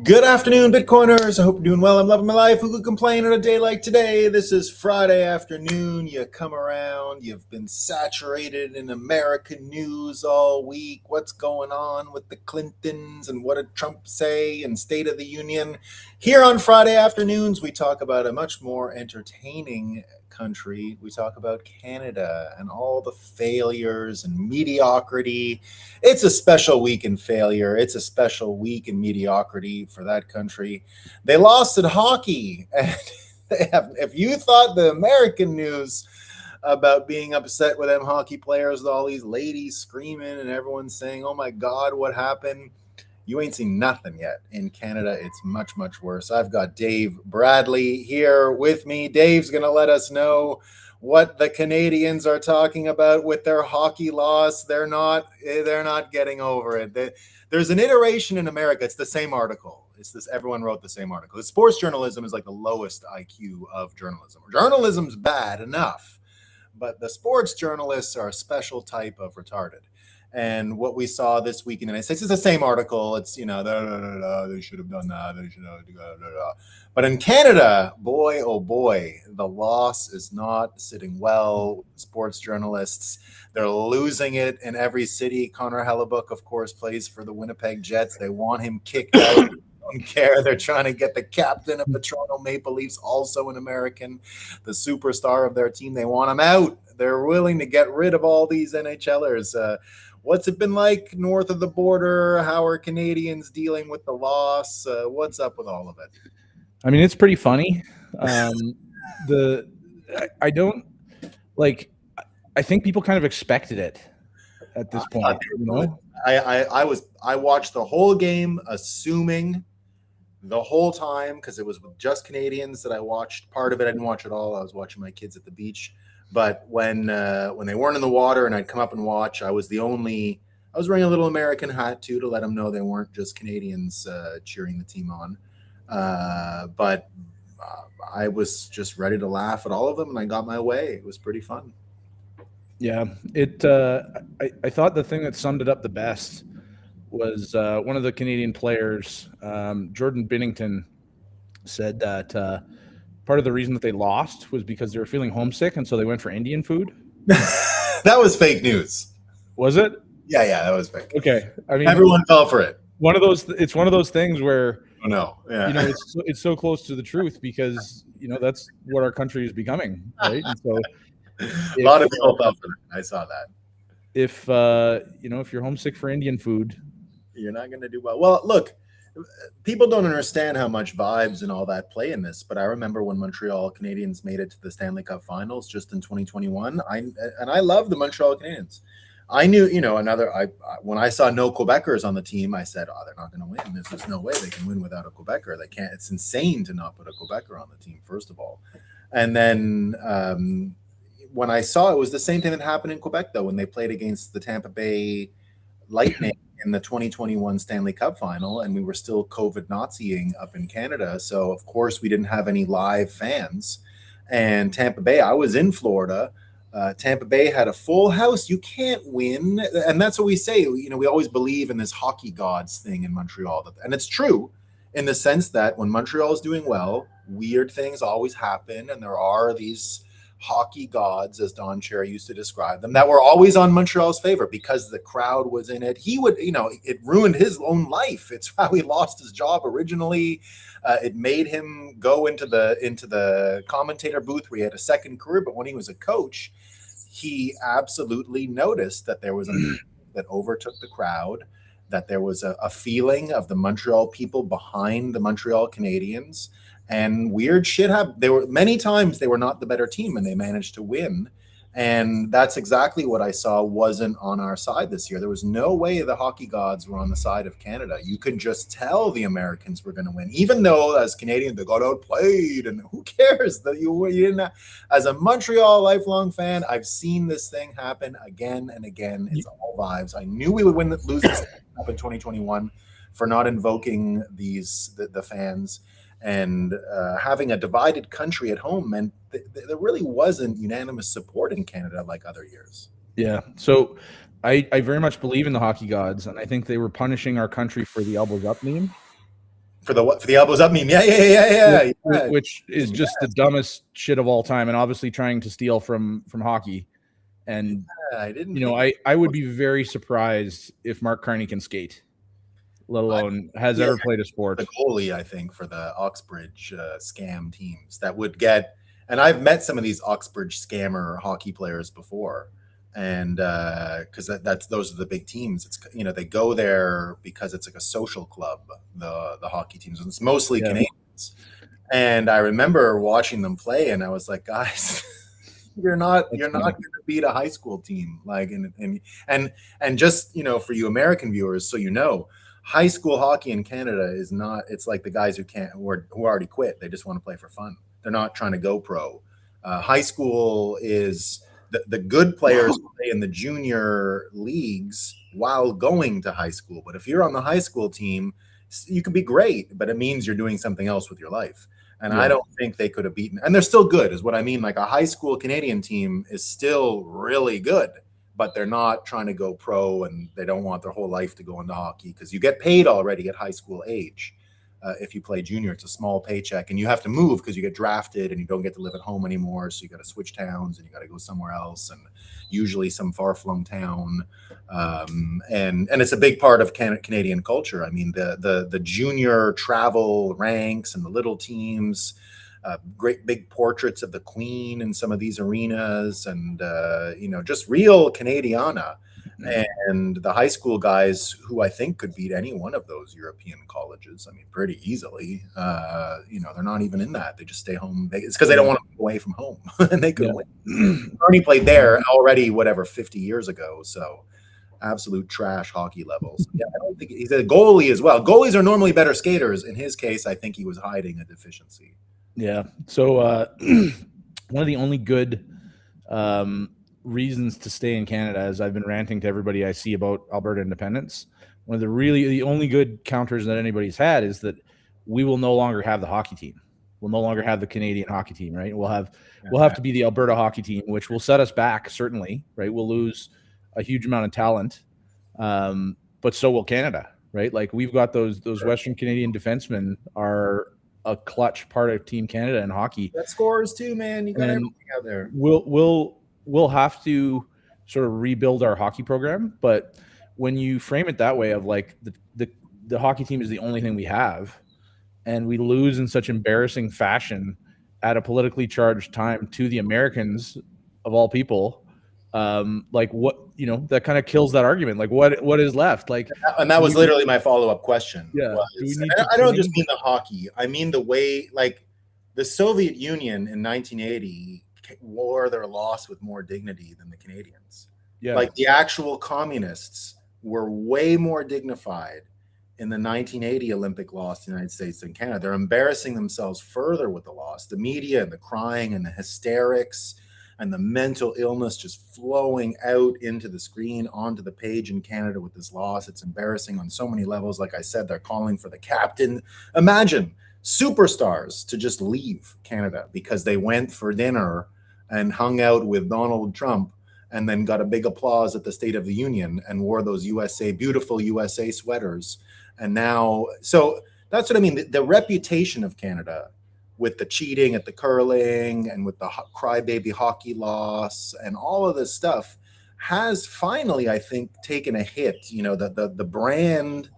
Good afternoon, Bitcoiners. I hope you're doing well. I'm loving my life. Who could complain on a day like today? This is Friday afternoon. You come around. You've been saturated in American news all week. What's going on with the Clintons and what did Trump say and State of the Union? Here on Friday afternoons, we talk about a much more entertaining country. We talk about Canada and all the failures and mediocrity. It's a special week in failure. It's a special week in mediocrity for that country. They lost at hockey. And if you thought the American news about being upset with them hockey players with all these ladies screaming and everyone saying, oh my God, what happened? You ain't seen nothing yet. In Canada, it's much, much worse. I've got Dave Bradley here with me. Dave's going to let us know what the Canadians are talking about with their hockey loss. They're not getting over it. There's an iteration in America. It's the same article. It's this. Everyone wrote the same article. Sports journalism is like the lowest IQ of journalism. Journalism's bad enough, but the sports journalists are a special type of retarded. And what we saw this week in the United States is the same article. It's, they should have done that. They should have, But in Canada, boy, oh boy, the loss is not sitting well with sports journalists. They're losing it in every city. Connor Hellebuck, of course, plays for the Winnipeg Jets. They want him kicked out. Don't care. They're trying to get the captain of the Toronto Maple Leafs, also an American, the superstar of their team. They want him out. They're willing to get rid of all these NHLers. What's it been like north of the border? How are Canadians dealing with the loss? What's up with all of it? I mean, it's pretty funny. I think people kind of expected it at this point. I watched the whole game, assuming the whole time, because it was just Canadians that I watched. Part of it, I didn't watch it all. I was watching my kids at the beach. But when they weren't in the water and I'd come up and watch, I was wearing a little American hat too to let them know they weren't just Canadians cheering the team on. But I was just ready to laugh at all of them, and I got my way. It was pretty fun. Yeah, I thought the thing that summed it up the best was one of the Canadian players, Jordan Binnington, said that part of the reason that they lost was because they were feeling homesick, and so they went for Indian food. That was fake news. Was it? Yeah, that was fake. Okay, I mean, everyone fell for it. It's one of those things where it's so close to the truth because that's what our country is becoming, right? And so a lot of people fell for it. I saw that. If if you're homesick for Indian food, you're not going to do well. Well, look. People don't understand how much vibes and all that play in this, but I remember when Montreal Canadiens made it to the Stanley Cup Finals just in 2021. I love the Montreal Canadiens. I knew, when I saw no Quebecers on the team, I said, "Oh, they're not going to win. There's just no way they can win without a Quebecer. They can't. It's insane to not put a Quebecer on the team, first of all." And then when I saw it was the same thing that happened in Quebec, though, when they played against the Tampa Bay Lightning in the 2021 Stanley Cup final, and we were still COVID Naziing up in Canada. So of course we didn't have any live fans. And Tampa Bay, I was in Florida. Tampa Bay had a full house. You can't win. And that's what we say. We always believe in this hockey gods thing in Montreal. And it's true in the sense that when Montreal is doing well, weird things always happen. And there are these hockey gods, as Don Cherry used to describe them, that were always on Montreal's favor because the crowd was in it. He would, it ruined his own life. It's how he lost his job originally. It made him go into the commentator booth where he had a second career. But when he was a coach, he absolutely noticed that there was a that overtook the crowd, that there was a feeling of the Montreal people behind the Montreal Canadiens. And weird shit happened. Many times they were not the better team and they managed to win. And that's exactly what I saw wasn't on our side this year. There was no way the hockey gods were on the side of Canada. You could just tell the Americans were going to win, even though as Canadians they got outplayed. And who cares that you didn't? As a Montreal lifelong fan, I've seen this thing happen again and again. It's all vibes. I knew we would lose this up in 2021 for not invoking the fans. And having a divided country at home meant there really wasn't unanimous support in Canada like other years. Yeah. So I very much believe in the hockey gods, and I think they were punishing our country for the elbows up meme. For the elbows up meme. Yeah. Which is just the dumbest shit of all time, and obviously trying to steal from hockey. And I didn't. I would be very surprised if Mark Carney can skate, let alone has ever played a sport. The goalie, I think, for the Oxbridge scam teams that would get, and I've met some of these Oxbridge scammer hockey players before, and because those are the big teams. It's they go there because it's like a social club. The hockey teams, and it's mostly Canadians. And I remember watching them play, and I was like, guys. You're not going to beat a high school team, like and just for you American viewers, so high school hockey in Canada is not. It's like the guys who already quit. They just want to play for fun. They're not trying to go pro. High school is the good players play in the junior leagues while going to high school. But if you're on the high school team, you can be great, but it means you're doing something else with your life. And I don't think they could have beaten, and they're still good is what I mean. Like a high school Canadian team is still really good, but they're not trying to go pro, and they don't want their whole life to go into hockey because you get paid already at high school age. If you play junior, it's a small paycheck, and you have to move because you get drafted and you don't get to live at home anymore. So you got to switch towns and you got to go somewhere else, and usually some far-flung town. And it's a big part of Canadian culture. I mean, the junior travel ranks and the little teams, great big portraits of the Queen in some of these arenas, and just real Canadiana. And the high school guys who I think could beat any one of those European colleges, I mean, pretty easily. They're not even in that. They just stay home. It's because they don't want to move away from home, and they could win. Ernie played there already, 50 years ago. So absolute trash hockey levels. Yeah, I don't think he's a goalie as well. Goalies are normally better skaters. In his case, I think he was hiding a deficiency. Yeah. So one of the only good reasons to stay in Canada, as I've been ranting to everybody I see about Alberta independence, one of the only good counters that anybody's had is that we will no longer have the hockey team. We'll no longer have the Canadian hockey team, right? We'll have to be the Alberta hockey team, which will set us back, certainly, right? We'll lose a huge amount of talent, but so will Canada, right? Like we've got those Western Canadian defensemen are a clutch part of Team Canada in hockey. That scores too, man. You got everything out there. We'll have to sort of rebuild our hockey program, but when you frame it that way of like the hockey team is the only thing we have, and we lose in such embarrassing fashion at a politically charged time to the Americans of all people, like what that kind of kills that argument. Like what is left? Like, and that was literally my follow-up question. Yeah, I don't just mean the hockey. I mean the way, like the Soviet Union in 1980 wore their loss with more dignity than the Canadians. Yeah, like the actual communists were way more dignified in the 1980 Olympic loss to the United States than Canada. They're embarrassing themselves further with the loss. The media and the crying and the hysterics and the mental illness just flowing out into the screen, onto the page in Canada with this loss. It's embarrassing on so many levels. Like I said, they're calling for the captain. Imagine superstars to just leave Canada because they went for dinner and hung out with Donald Trump and then got a big applause at the State of the Union and wore those beautiful USA sweaters. And now, so that's what I mean. The reputation of Canada with the cheating at the curling and with the crybaby hockey loss and all of this stuff has finally, I think, taken a hit. The brand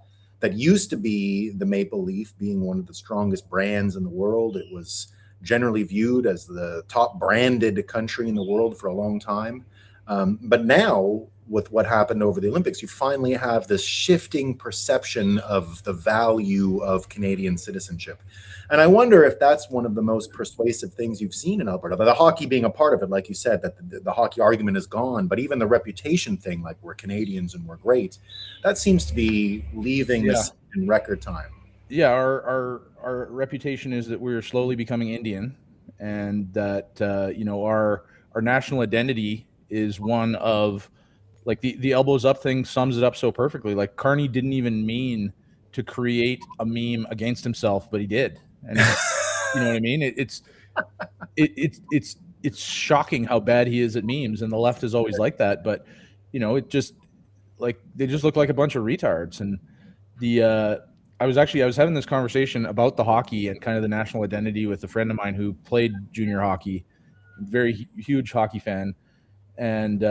that used to be the Maple Leaf being one of the strongest brands in the world, it was generally viewed as the top branded country in the world for a long time. But now, with what happened over the Olympics, you finally have this shifting perception of the value of Canadian citizenship. And I wonder if that's one of the most persuasive things you've seen in Alberta. The hockey being a part of it, like you said, that the hockey argument is gone, but even the reputation thing, like we're Canadians and we're great, that seems to be leaving this in record time. Yeah, our reputation is that we're slowly becoming Indian, and that our national identity is one of, like, the elbows up thing sums it up so perfectly. Like Carney didn't even mean to create a meme against himself, but he did. And you know what I mean? It's shocking how bad he is at memes, and the left is always like that. But it just, like, they just look like a bunch of retards. And I was having this conversation about the hockey and kind of the national identity with a friend of mine who played junior hockey, very huge hockey fan, and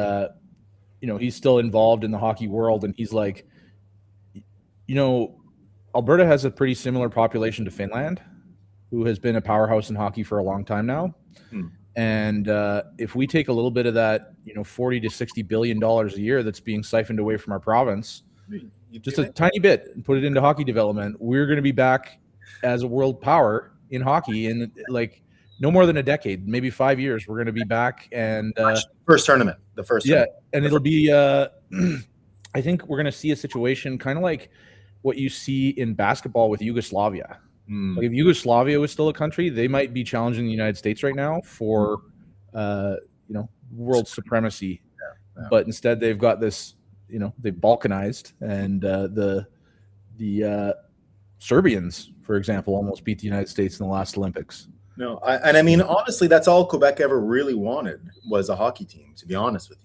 he's still involved in the hockey world, and he's like, Alberta has a pretty similar population to Finland, who has been a powerhouse in hockey for a long time now. And if we take a little bit of that, $40 to $60 billion a year that's being siphoned away from our province, just a tiny bit, and put it into hockey development, we're going to be back as a world power in hockey in like no more than a decade, maybe 5 years. We're going to be back, and the first tournament, and it'll be. I think we're going to see a situation kind of like what you see in basketball with Yugoslavia. Like if Yugoslavia was still a country, they might be challenging the United States right now for, world supremacy. But instead, they've got this, they've balkanized, and the Serbians, for example, almost beat the United States in the last Olympics. No, I mean, honestly, that's all Quebec ever really wanted was a hockey team, to be honest with you.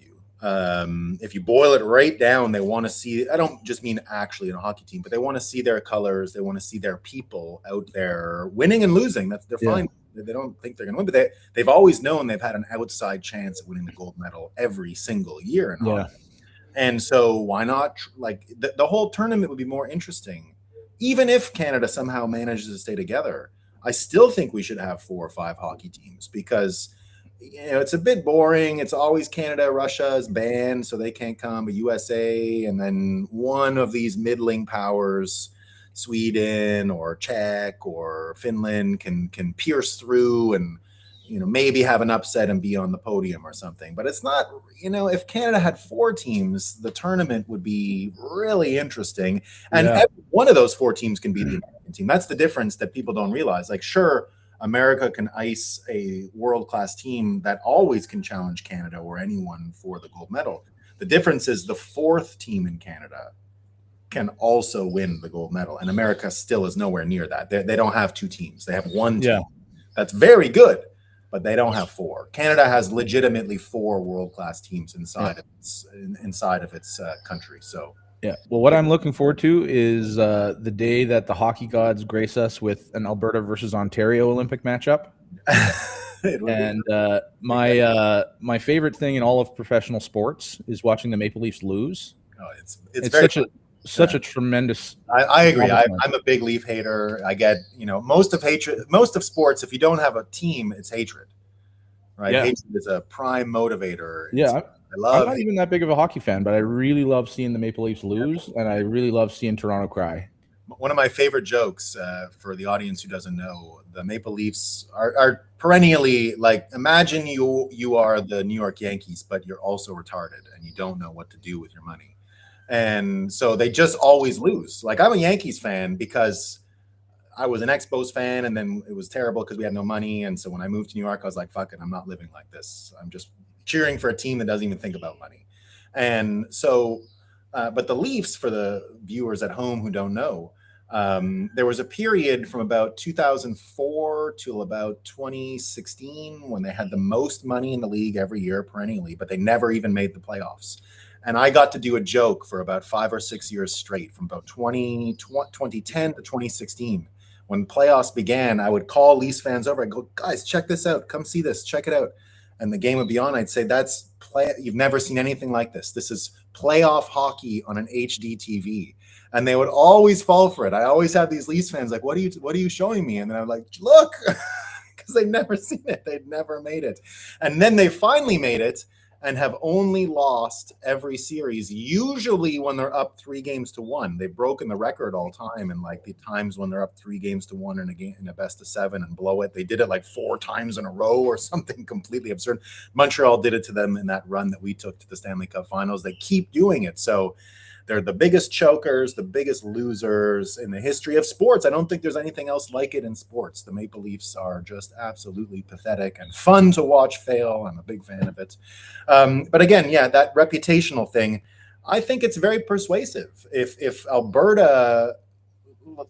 If you boil it right down, they want to see, I don't just mean actually in a hockey team, but they want to see their colors. They want to see their people out there winning and losing. They're fine. They don't think they're going to win, but they've always known they've had an outside chance of winning the gold medal every single year in hockey. And so why not? Like the whole tournament would be more interesting. Even if Canada somehow manages to stay together, I still think we should have 4 or 5 hockey teams because it's a bit boring. It's always Canada, Russia is banned, so they can't come, but USA, and then one of these middling powers, Sweden or Czech or Finland, can pierce through and maybe have an upset and be on the podium or something. But it's not, if Canada had 4 teams, the tournament would be really interesting. And every one of those 4 teams can be the American team. That's the difference that people don't realize. Like, sure, America can ice a world-class team that always can challenge Canada or anyone for the gold medal. The difference is the 4th team in Canada can also win the gold medal, and America still is nowhere near that. They don't have 2 teams. They have 1 team. That's very good, but they don't have 4. Canada has legitimately 4 world-class teams inside of its country. So. Yeah. Well, what I'm looking forward to is the day that the hockey gods grace us with an Alberta versus Ontario Olympic matchup. And my favorite thing in all of professional sports is watching the Maple Leafs lose. Oh, it's very such a tremendous. I agree. I'm a big Leaf hater. I get most of sports. If you don't have a team, it's hatred, right? Yeah. Hatred is a prime motivator. I'm not even that big of a hockey fan, but I really love seeing the Maple Leafs lose, and I really love seeing Toronto cry. One of my favorite jokes for the audience who doesn't know, the Maple Leafs are perennially like, imagine you are the New York Yankees, but you're also retarded and you don't know what to do with your money. And so they just always lose. Like, I'm a Yankees fan because I was an Expos fan, and then it was terrible because we had no money. And so when I moved to New York, I was like, fuck it, I'm not living like this. I'm just cheering for a team that doesn't even think about money. And so, but the Leafs, for the viewers at home who don't know, there was a period from about 2004 till about 2016 when they had the most money in the league every year perennially, but they never even made the playoffs. And I got to do a joke for about 5 or 6 years straight, from about 2010 to 2016. When playoffs began, I would call Leafs fans over. I'd go, guys, check this out. Come see this. Check it out. And the game would be on. I'd say, you've never seen anything like this. This is playoff hockey on an HD TV. And they would always fall for it. I always have these Leafs fans like, what are you showing me? And then I'm like, look, because they'd never seen it. They'd never made it. And then they finally made it and have only lost every series, usually when they're up 3-1. They've broken the record all time, and like the times when they're up 3-1 in a game, in a best of 7, and blow it. They did it like 4 times in a row or something completely absurd. Montreal did it to them in that run that we took to the Stanley Cup Finals. They keep doing it. So they're the biggest chokers, the biggest losers in the history of sports. I don't think there's anything else like it in sports. The Maple Leafs are just absolutely pathetic and fun to watch fail. I'm a big fan of it. But again, that reputational thing, I think it's very persuasive. If Alberta,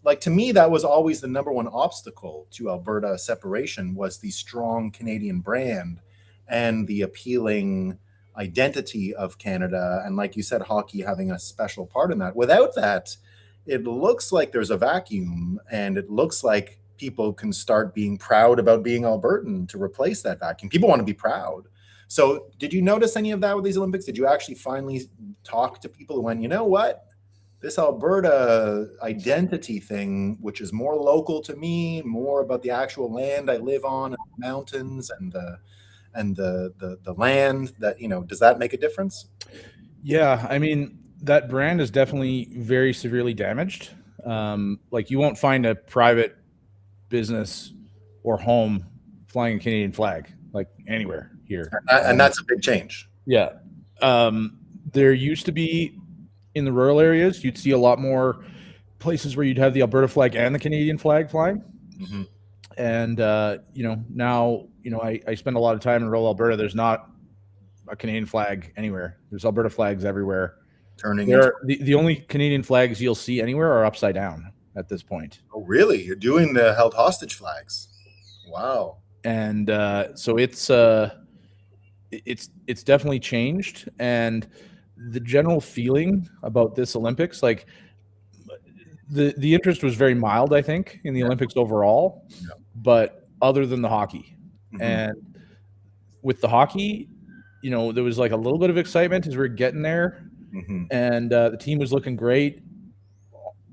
like, to me, that was always the number one obstacle to Alberta separation, was the strong Canadian brand and the appealing identity of Canada, and like you said, hockey having a special part in that. Without that, it looks like there's a vacuum, and it looks like people can start being proud about being Albertan to replace that vacuum. People want to be proud. So did you notice any of that with these Olympics? Did you actually finally talk to people who went, you know what? This Alberta identity thing, which is more local to me, more about the actual land I live on, and the mountains and the land that, does that make a difference? Yeah, I mean, that brand is definitely very severely damaged. Like, you won't find a private business or home flying a Canadian flag like anywhere here. And that's a big change. Yeah. There used to be, in the rural areas, you'd see a lot more places where you'd have the Alberta flag and the Canadian flag flying. Mm-hmm. And now I spend a lot of time in rural Alberta. There's not a Canadian flag anywhere. There's Alberta flags everywhere. The only Canadian flags you'll see anywhere are upside down at this point. Oh, really? You're doing the held hostage flags? Wow. And so it's definitely changed. And the general feeling about this Olympics, like, the interest was very mild, I think, in the Olympics overall. Yeah. But other than the hockey, Mm-hmm. and with the hockey, there was like a little bit of excitement as we were getting there. Mm-hmm. And the team was looking great.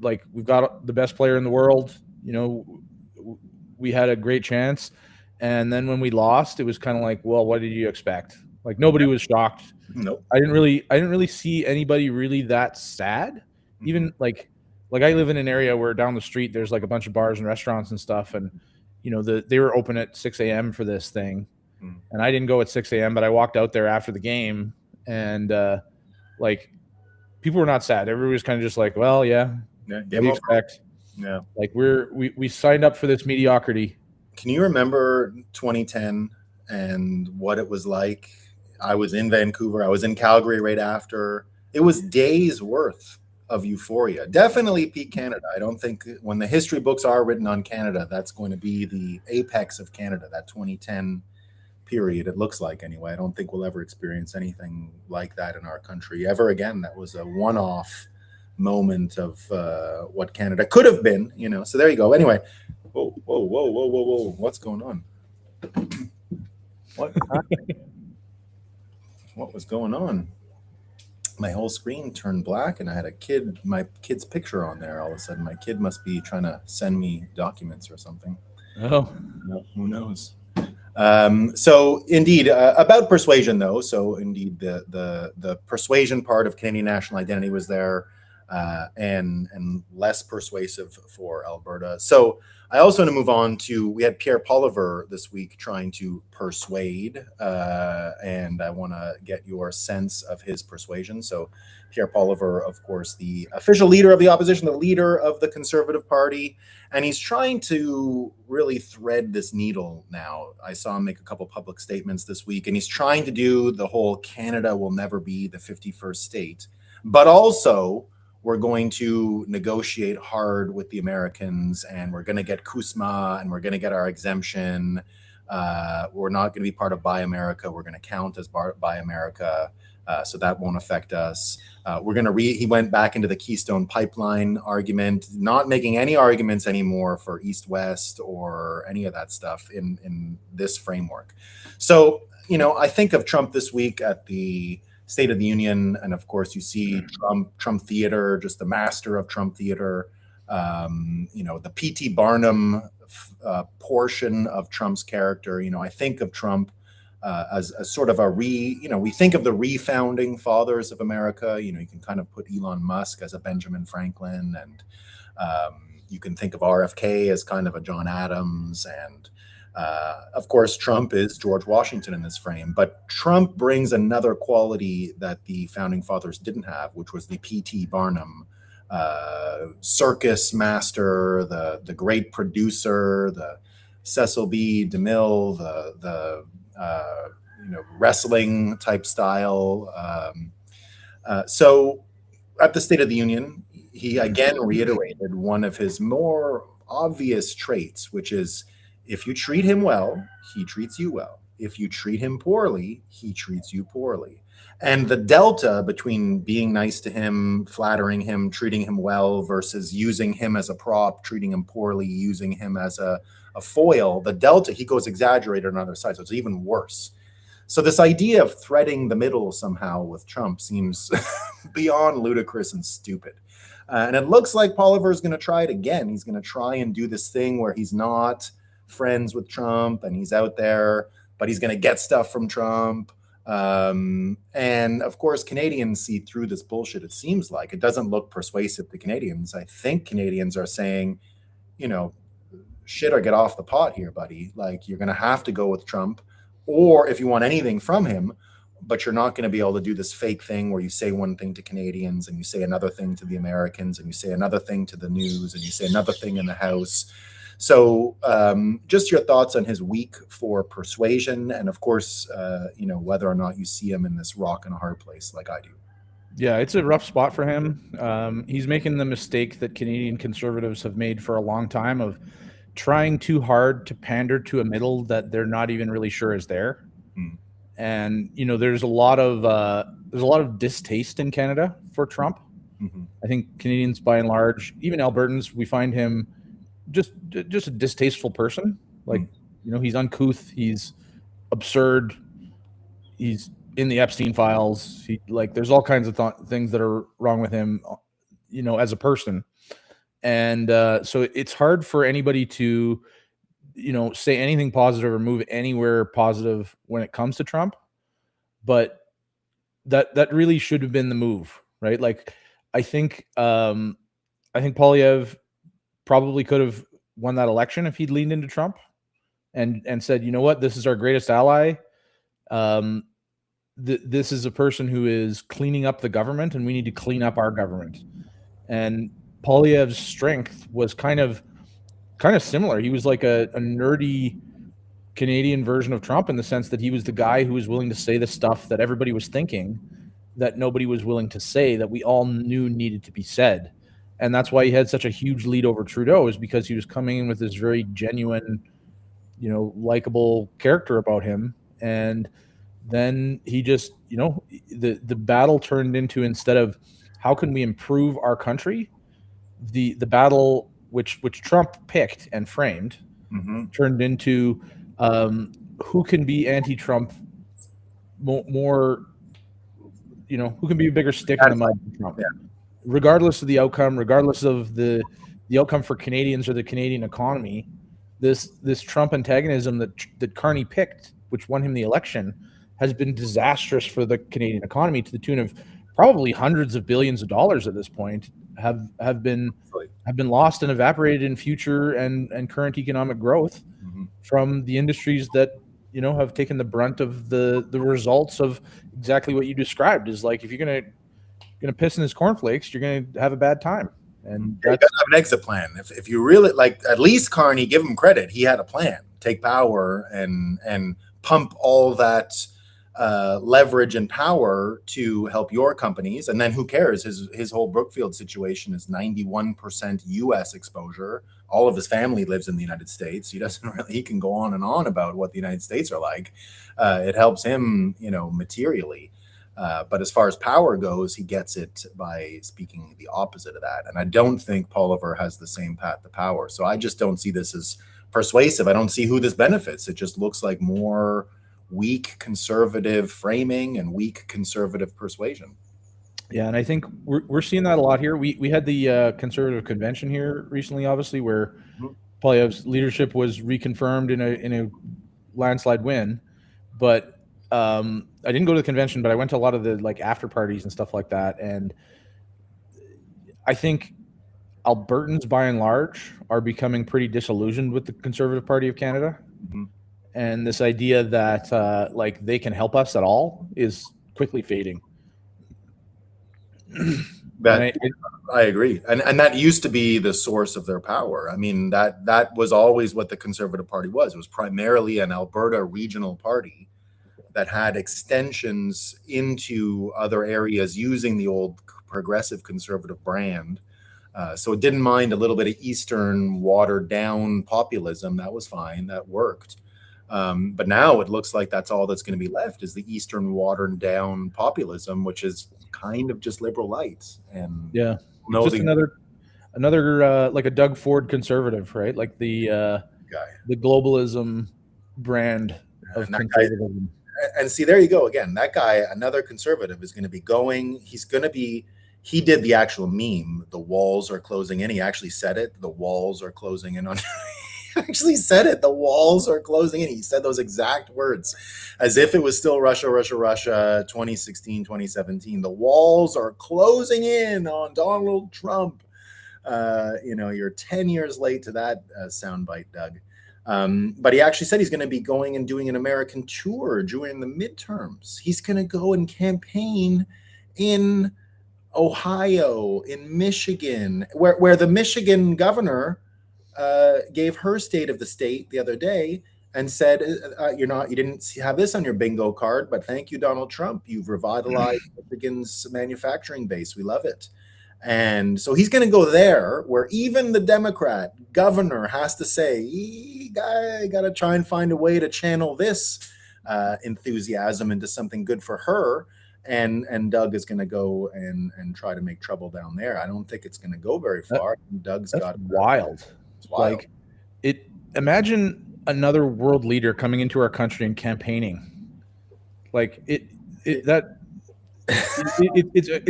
Like, we've got the best player in the world. We had a great chance. And then when we lost, it was kind of like, well, what did you expect? Like, nobody was shocked. Nope. I didn't really see anybody really that sad. Mm-hmm. Even like I live in an area where down the street there's like a bunch of bars and restaurants and stuff, and they were open at 6 a.m. for this thing. Mm-hmm. And I didn't go at 6 a.m., but I walked out there after the game, and like, people were not sad. Everybody was kind of just like, well, yeah, what do you expect? Yeah. Like, we signed up for this mediocrity. Can you remember 2010 and what it was like? I was in Vancouver. I was in Calgary right after. It was days worth of euphoria. Definitely peak Canada. I don't think when the history books are written on Canada, that's going to be the apex of Canada, that 2010 period, it looks like, anyway. I don't think we'll ever experience anything like that in our country ever again. That was a one-off moment of what Canada could have been, So there you go. Anyway, whoa! What's going on? What was going on? My whole screen turned black, and I had my kid's picture on there. All of a sudden, my kid must be trying to send me documents or something. Oh, no, who knows? So indeed, about persuasion, though. So indeed, the persuasion part of Canadian national identity was there, and less persuasive for Alberta. So I also want to move on to, we had Pierre Poilievre this week trying to persuade, and I want to get your sense of his persuasion. So Pierre Poilievre, of course, the official leader of the opposition, the leader of the Conservative Party, and he's trying to really thread this needle now. I saw him make a couple public statements this week, and he's trying to do the whole Canada will never be the 51st state, but also we're going to negotiate hard with the Americans, and we're going to get CUSMA, and we're going to get our exemption. We're not going to be part of Buy America. We're going to count as Buy America, so that won't affect us. He went back into the Keystone Pipeline argument, not making any arguments anymore for East-West or any of that stuff in this framework. So, I think of Trump this week at the State of the Union, and of course you see Trump theater, just the master of Trump theater. The P.T. Barnum portion of Trump's character. I think of Trump as sort of we think of the refounding fathers of America. You can kind of put Elon Musk as a Benjamin Franklin, and you can think of RFK as kind of a John Adams, and of course, Trump is George Washington in this frame, but Trump brings another quality that the founding fathers didn't have, which was the P.T. Barnum circus master, the great producer, the Cecil B. DeMille, the wrestling type style. So at the State of the Union, he again reiterated one of his more obvious traits, which is, if you treat him well, he treats you well. If you treat him poorly, he treats you poorly. And the delta between being nice to him, flattering him, treating him well, versus using him as a prop, treating him poorly, using him as a foil, the delta, he goes exaggerated on the other side. So it's even worse. So this idea of threading the middle somehow with Trump seems beyond ludicrous and stupid. And it looks like Poliver is going to try it again. He's going to try and do this thing where he's not friends with Trump and he's out there, but he's going to get stuff from Trump. And of course, Canadians see through this bullshit. It seems like it doesn't look persuasive to Canadians. I think Canadians are saying, you know, shit or get off the pot here, buddy. Like, you're going to have to go with Trump, or if you want anything from him, but you're not going to be able to do this fake thing where you say one thing to Canadians and you say another thing to the Americans and you say another thing to the news and you say another thing in the House. So just your thoughts on his week for persuasion, and of course, you know, whether or not you see him in this rock and a hard place like I do. Yeah, it's a rough spot for him. He's making the mistake that Canadian Conservatives have made for a long time of trying too hard to pander to a middle that they're not even really sure is there. And you know, there's a lot of distaste in Canada for Trump. I think Canadians, by and large, even Albertans, we find him just a distasteful person. Like, you know, he's uncouth, he's absurd, he's in the Epstein files. There's all kinds of things that are wrong with him, you know, as a person. And so it's hard for anybody to, you know, say anything positive or move anywhere positive when it comes to Trump. But that really should have been the move, right? Like, I think Polyev probably could have won that election if he'd leaned into Trump and said, you know what, this is our greatest ally. This is a person who is cleaning up the government, and we need to clean up our government. And Polyev's strength was kind of similar. He was like a nerdy Canadian version of Trump, in the sense that he was the guy who was willing to say the stuff that everybody was thinking that nobody was willing to say, that we all knew needed to be said. And that's why he had such a huge lead over Trudeau, is because he was coming in with this very genuine, you know, likable character about him. And then he just, you know, the battle turned into, instead of how can we improve our country, the battle which Trump picked and framed turned into who can be anti-Trump more, you know, who can be a bigger stick in the mud than Trump. Yeah. Regardless of the outcome, regardless of the outcome for Canadians or the Canadian economy, this Trump antagonism that Carney picked, which won him the election, has been disastrous for the Canadian economy, to the tune of probably hundreds of billions of dollars at this point have been lost and evaporated in future and current economic growth from the industries that, you know, have taken the brunt of the results of exactly what you described. Is like, if you're gonna piss in his cornflakes, you're gonna have a bad time. And you gotta have an exit plan. If you really, like, at least Carney, give him credit, he had a plan. Take power and pump all that leverage and power to help your companies. And then who cares? His whole Brookfield situation is 91% US exposure. All of his family lives in the United States. He can go on and on about what the United States are like. It helps him, you know, materially. But as far as power goes, he gets it by speaking the opposite of that. And I don't think Poliver has the same path to power. So I just don't see this as persuasive. I don't see who this benefits. It just looks like more weak conservative framing and weak conservative persuasion. Yeah, and I think we're seeing that a lot here. We had the conservative convention here recently, obviously, where Polyev's leadership was reconfirmed in a landslide win. But I didn't go to the convention, but I went to a lot of the like after parties and stuff like that. And I think Albertans, by and large, are becoming pretty disillusioned with the Conservative Party of Canada. And this idea that like they can help us at all is quickly fading. I agree, and that used to be the source of their power. I mean, that was always what the Conservative Party was. It was primarily an Alberta regional party that had extensions into other areas using the old progressive conservative brand. So it didn't mind a little bit of Eastern watered down populism. That was fine. That worked. But now it looks like that's all that's going to be left is the Eastern watered down populism, which is kind of just liberal light. And Yeah, know just the another like a Doug Ford conservative, right? Like guy. the globalism brand of And that guy, conservatism. and see, there you go again. That guy, another conservative, is going to be going. He's going to be. He did the actual meme. The walls are closing in. He actually said it. The walls are closing in on. Actually said it. The walls are closing in. He said those exact words as if it was still Russia, Russia, Russia, 2016, 2017. The walls are closing in on Donald Trump. You're 10 years late to that soundbite, Doug. But he actually said he's going to be going and doing an American tour during the midterms. He's going to go and campaign in Ohio, in Michigan, where the Michigan governor gave her state of the state the other day and said, you didn't have this on your bingo card, but thank you, Donald Trump. You've revitalized Michigan's manufacturing base. We love it. And so he's going to go there where even the Democrat governor has to say, got to try and find a way to channel this enthusiasm into something good for her. And Doug is going to go and try to make trouble down there. I don't think it's going to go very far. Doug's got wild. It's wild. Like imagine another world leader coming into our country and campaigning. Like it's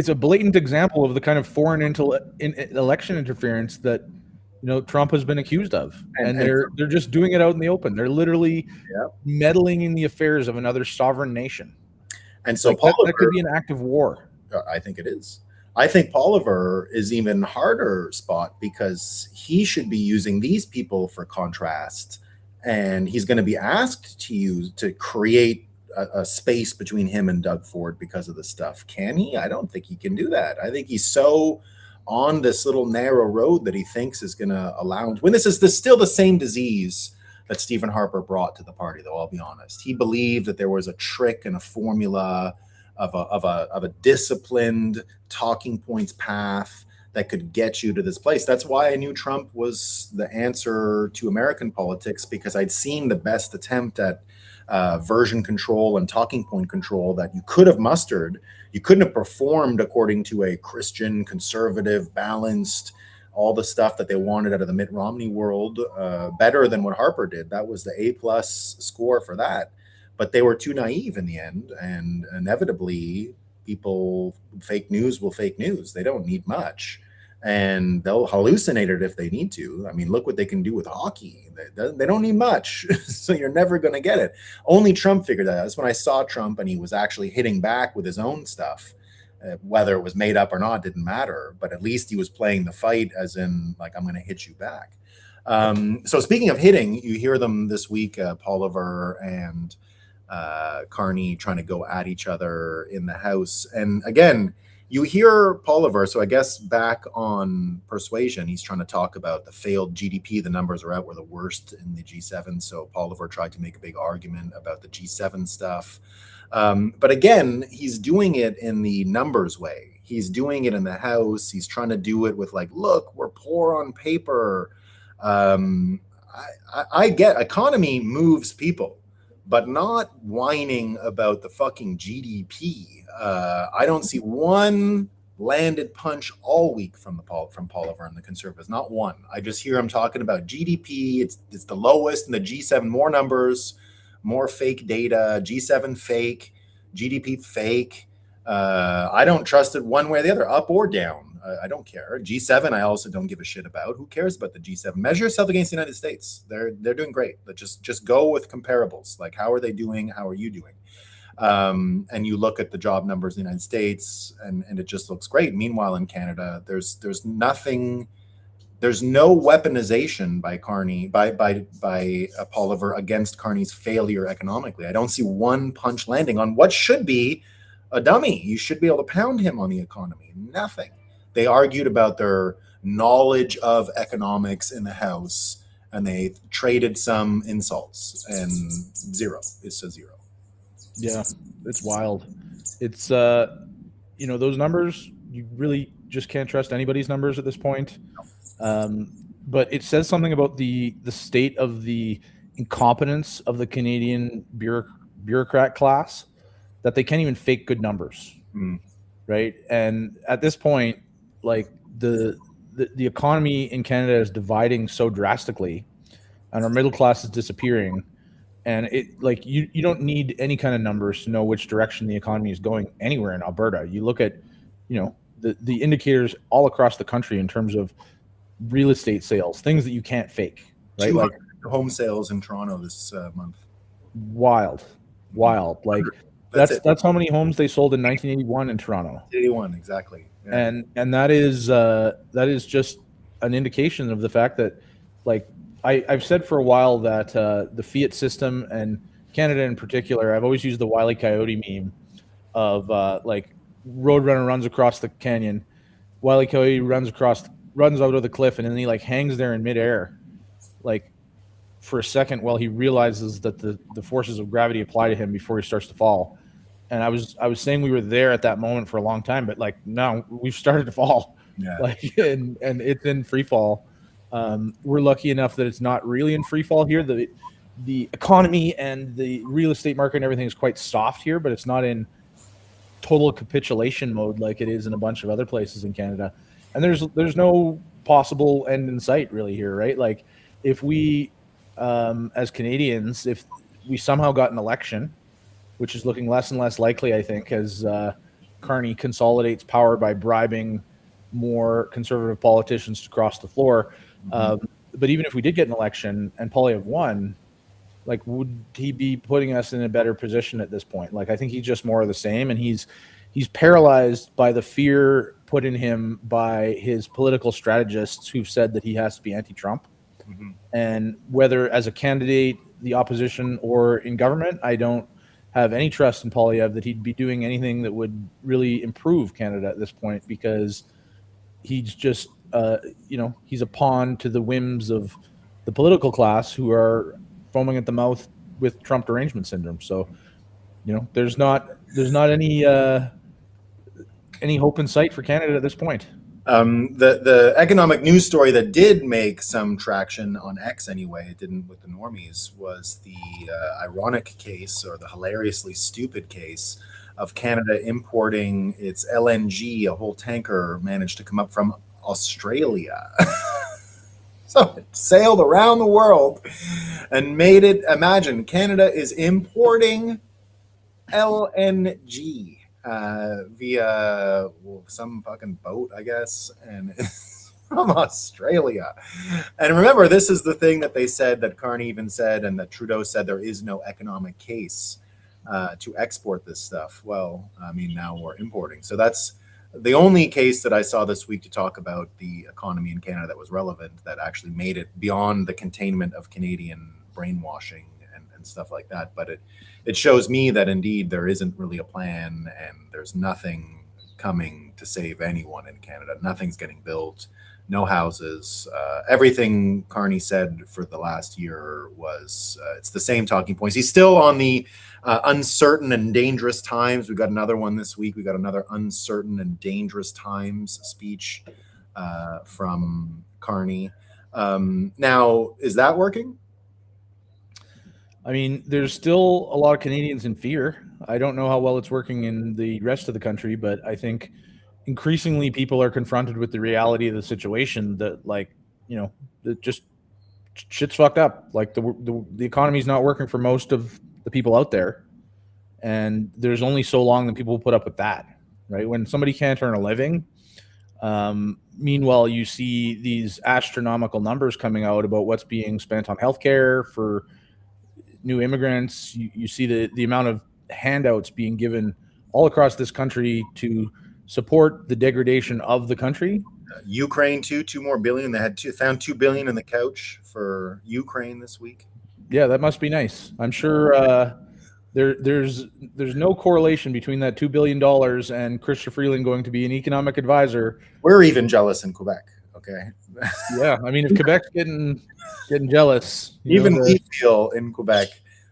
a blatant example of the kind of foreign election interference that Trump has been accused of, and they're just doing it out in the open. They're literally meddling in the affairs of another sovereign nation. And so that could be an act of war. I think it is. I think Polliver is even harder spot because he should be using these people for contrast, and he's going to be asked to create a space between him and Doug Ford because of this stuff. Can he? I don't think he can do that. I think he's so on this little narrow road that he thinks is going to allow him to win. This is still the same disease that Stephen Harper brought to the party, though. I'll be honest. He believed that there was a trick and a formula of a disciplined talking points path that could get you to this place. That's why I knew Trump was the answer to American politics, because I'd seen the best attempt at version control and talking point control that you could have mustered. You couldn't have performed according to a Christian, conservative, balanced, all the stuff that they wanted out of the Mitt Romney world better than what Harper did. That was the A+ score for that. But they were too naive in the end, and inevitably fake news will fake news. They don't need much, and they'll hallucinate it if they need to. I mean, look what they can do with hockey. They don't need much, so you're never going to get it. Only Trump figured that out. That's when I saw Trump, and he was actually hitting back with his own stuff. Whether it was made up or not didn't matter, but at least he was playing the fight as in, like, I'm going to hit you back. So speaking of hitting, you hear them this week, Polliver and Carney trying to go at each other in the House. And again, you hear Polliver, so I guess back on Persuasion, he's trying to talk about the failed GDP. The numbers are out, we're the worst in the G7. So Polliver tried to make a big argument about the G7 stuff. But again, he's doing it in the numbers way. He's doing it in the House. He's trying to do it with, like, look, we're poor on paper. I get economy moves people, but not whining about the fucking GDP. I don't see one landed punch all week from Polliver and the Conservatives. Not one. I just hear him talking about GDP. It's the lowest in the G7. More numbers, more fake data. G7 fake, GDP fake. I don't trust it one way or the other, up or down. I don't care. G7, I also don't give a shit about. Who cares about the G7? Measure yourself against the United States. They're doing great. But just go with comparables. Like, how are they doing? How are you doing? And you look at the job numbers in the United States, and it just looks great. Meanwhile, in Canada, there's nothing. There's no weaponization by Carney, by Polliver against Carney's failure economically. I don't see one punch landing on what should be a dummy. You should be able to pound him on the economy. Nothing. They argued about their knowledge of economics in the House, and they traded some insults, and zero. It's a zero. Yeah, it's wild. It's those numbers, you really just can't trust anybody's numbers at this point. But it says something about the state of the incompetence of the Canadian bureaucrat class that they can't even fake good numbers, right? And at this point, like the economy in Canada is dividing so drastically, and our middle class is disappearing. And it like you don't need any kind of numbers to know which direction the economy is going anywhere in Alberta. You look at, the indicators all across the country in terms of real estate sales, things that you can't fake, right? 200 Like home sales in Toronto this month. wild. Like that's how many homes they sold in 1981 in Toronto. 81, exactly. Yeah. And that is just an indication of the fact that, like, I've said for a while that the fiat system and Canada in particular, I've always used the Wile E. Coyote meme of like Roadrunner runs across the canyon, Wile E. Coyote runs out of the cliff, and then he like hangs there in midair, like for a second while he realizes that the forces of gravity apply to him before he starts to fall. And I was saying we were there at that moment for a long time, but like now we've started to fall. Yeah. Like and it's in free fall. We're lucky enough that it's not really in free fall here. The economy and the real estate market and everything is quite soft here, but it's not in total capitulation mode like it is in a bunch of other places in Canada. And there's no possible end in sight really here, right? Like if we as Canadians, if we somehow got an election, which is looking less and less likely, I think, as Carney consolidates power by bribing more conservative politicians to cross the floor. But even if we did get an election and Poilievre won, like, would he be putting us in a better position at this point? Like, I think he's just more of the same, and he's paralyzed by the fear put in him by his political strategists who've said that he has to be anti-Trump. And whether as a candidate, the opposition, or in government, I don't have any trust in Poilievre that he'd be doing anything that would really improve Canada at this point, because he's just, he's a pawn to the whims of the political class who are foaming at the mouth with Trump derangement syndrome. So, there's not any hope in sight for Canada at this point. The economic news story that did make some traction on X anyway, it didn't with the normies, was the ironic case, or the hilariously stupid case, of Canada importing its LNG. A whole tanker managed to come up from Australia. So it sailed around the world and made it. Imagine Canada is importing LNG via some fucking boat, I guess, and it's from Australia. And remember, this is the thing that they said, that Carney even said, and that Trudeau said, there is no economic case to export this stuff. Well, I mean, now we're importing. So that's the only case that I saw this week to talk about the economy in Canada that was relevant, that actually made it beyond the containment of Canadian brainwashing and stuff like that. But it shows me that indeed there isn't really a plan, and there's nothing coming to save anyone in Canada. Nothing's getting built, no houses. Everything Carney said for the last year was, it's the same talking points. He's still on the uncertain and dangerous times. We got another one this week. We got another uncertain and dangerous times speech from Carney. Now, is that working? I mean, there's still a lot of Canadians in fear. I don't know how well it's working in the rest of the country, but I think increasingly people are confronted with the reality of the situation, that, like, that just shit's fucked up. Like the economy's not working for most of the people out there, and there's only so long that people will put up with that, right? When somebody can't earn a living, meanwhile, you see these astronomical numbers coming out about what's being spent on healthcare for new immigrants. You see the amount of handouts being given all across this country to support the degradation of the country. Ukraine too, $2 more billion. They had found $2 billion in the couch for Ukraine this week. Yeah, that must be nice. I'm sure there's no correlation between that $2 billion and Chrystia Freeland going to be an economic advisor. We're even jealous in Quebec. Okay. Yeah, I mean, if Quebec's getting jealous, even we feel in Quebec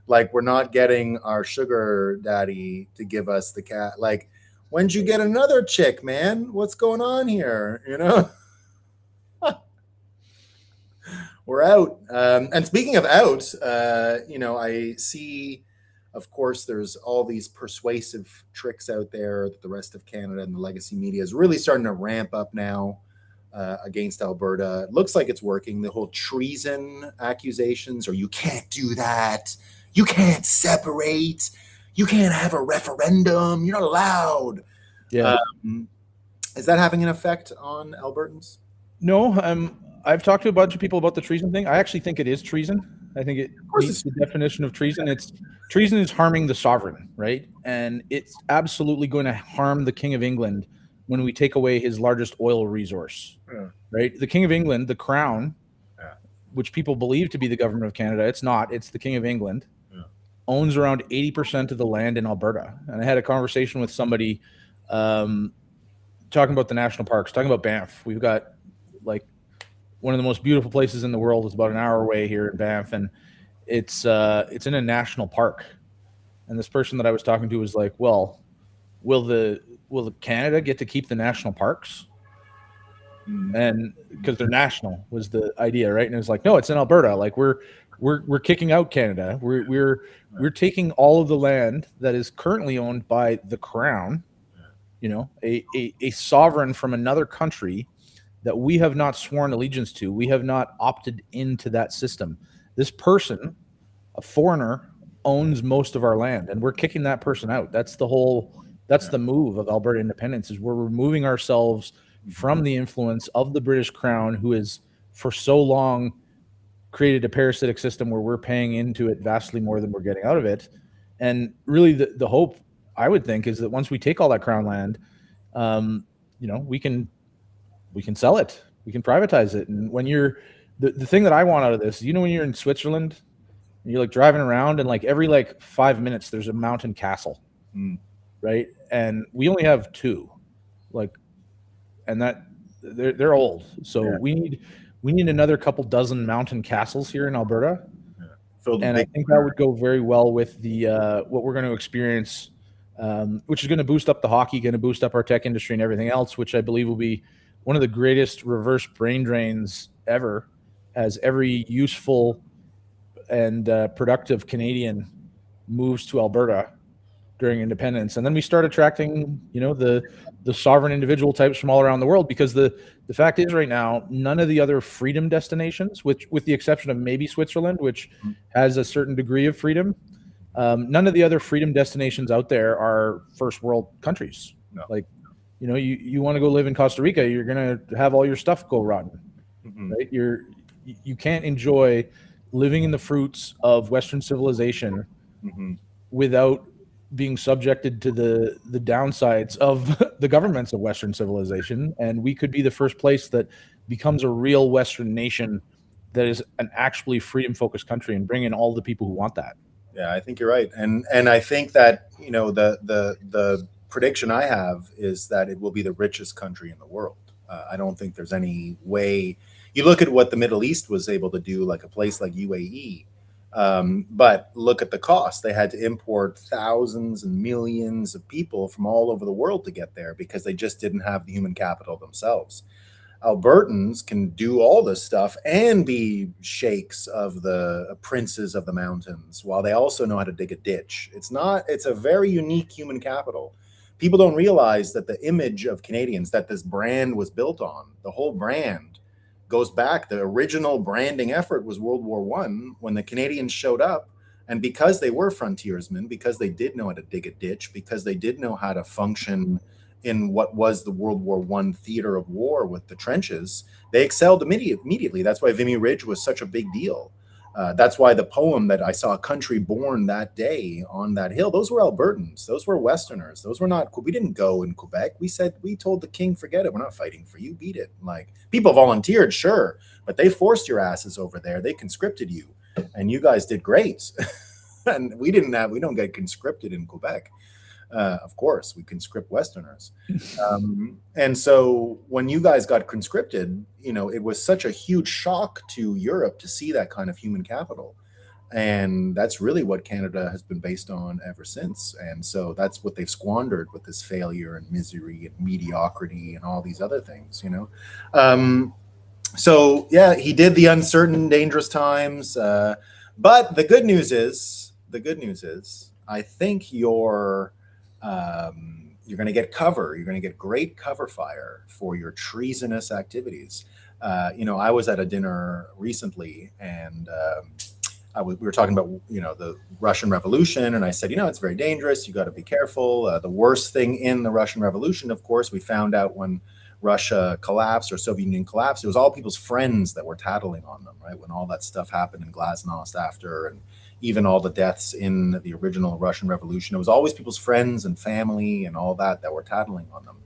like we're not getting our sugar daddy to give us the cat. Like, when'd you get another chick, man? What's going on here? We're out. And speaking of out, I see, of course, there's all these persuasive tricks out there that the rest of Canada and the legacy media is really starting to ramp up now against Alberta. It looks like it's working. The whole treason accusations, or you can't do that, you can't separate, you can't have a referendum, you're not allowed. Yeah. Is that having an effect on Albertans? No, I've talked to a bunch of people about the treason thing. I actually think it is treason. I think it meets the definition of treason. Treason is harming the sovereign, right? And it's absolutely going to harm the King of England when we take away his largest oil resource, right? The King of England, the Crown, which people believe to be the government of Canada, it's not. It's the King of England, owns around 80% of the land in Alberta. And I had a conversation with somebody talking about the national parks, talking about Banff. We've got like one of the most beautiful places in the world. Is about an hour away here in Banff, and it's in a national park. And this person that I was talking to was like, "Well, will the Canada get to keep the national parks?" And because they're national was the idea, right? And it was like, no, it's in Alberta. Like we're kicking out Canada. We're taking all of the land that is currently owned by the Crown, a sovereign from another country that we have not sworn allegiance to. We have not opted into that system. This person, a foreigner, owns most of our land, and we're kicking that person out. That's the move of Alberta independence, is we're removing ourselves from the influence of the British Crown, who has for so long created a parasitic system where we're paying into it vastly more than we're getting out of it. And really the hope, I would think, is that once we take all that Crown land, we can sell it, we can privatize it. And when you're the thing that I want out of this, when you're in Switzerland and you're like driving around and like every 5 minutes there's a mountain castle, right? And we only have 2, and that they're old. So we need another couple dozen mountain castles here in Alberta. And I think that would go very well with the what we're going to experience, which is going to boost up the hockey, going to boost up our tech industry and everything else, which I believe will be one of the greatest reverse brain drains ever, as every useful and productive Canadian moves to Alberta during independence. And then we start attracting, the sovereign individual types from all around the world, because the fact is right now, none of the other freedom destinations, which with the exception of maybe Switzerland, which has a certain degree of freedom, none of the other freedom destinations out there are first world countries. No. You want to go live in Costa Rica, you're going to have all your stuff go rotten, right? You can't enjoy living in the fruits of Western civilization without being subjected to the downsides of the governments of Western civilization. And we could be the first place that becomes a real Western nation that is an actually freedom-focused country, and bring in all the people who want that. Yeah, I think you're right. And I think that, the prediction I have is that it will be the richest country in the world. I don't think there's any way. You look at what the Middle East was able to do, like a place like UAE, but look at the cost. They had to import thousands and millions of people from all over the world to get there because they just didn't have the human capital themselves. Albertans can do all this stuff and be sheikhs of the princes of the mountains, while they also know how to dig a ditch. It's a very unique human capital. People don't realize that the image of Canadians that this brand was built on, the whole brand goes back. The original branding effort was World War I, when the Canadians showed up. And because they were frontiersmen, because they did know how to dig a ditch, because they did know how to function in what was the World War I theater of war with the trenches, they excelled immediately. That's why Vimy Ridge was such a big deal. That's why the poem that I saw a country born that day on that hill, those were Albertans. Those were Westerners. Those were not, we didn't go in Quebec. We told the king, forget it. We're not fighting for you. Beat it. Like, people volunteered, sure, but they forced your asses over there. They conscripted you, and you guys did great. And we don't get conscripted in Quebec. Of course, we conscript Westerners. And so when you guys got conscripted, it was such a huge shock to Europe to see that kind of human capital. And that's really what Canada has been based on ever since. And so that's what they've squandered with this failure and misery and mediocrity and all these other things, So yeah, he did the uncertain, dangerous times. But the good news is, I think you're going to get cover. You're going to get great cover fire for your treasonous activities. I was at a dinner recently, and we were talking about the Russian Revolution, and I said, it's very dangerous. You got to be careful. The worst thing in the Russian Revolution, of course, we found out when Russia collapsed or Soviet Union collapsed, it was all people's friends that were tattling on them, right? When all that stuff happened in Glasnost after, and even all the deaths in the original Russian Revolution, it was always people's friends and family and all that were tattling on them.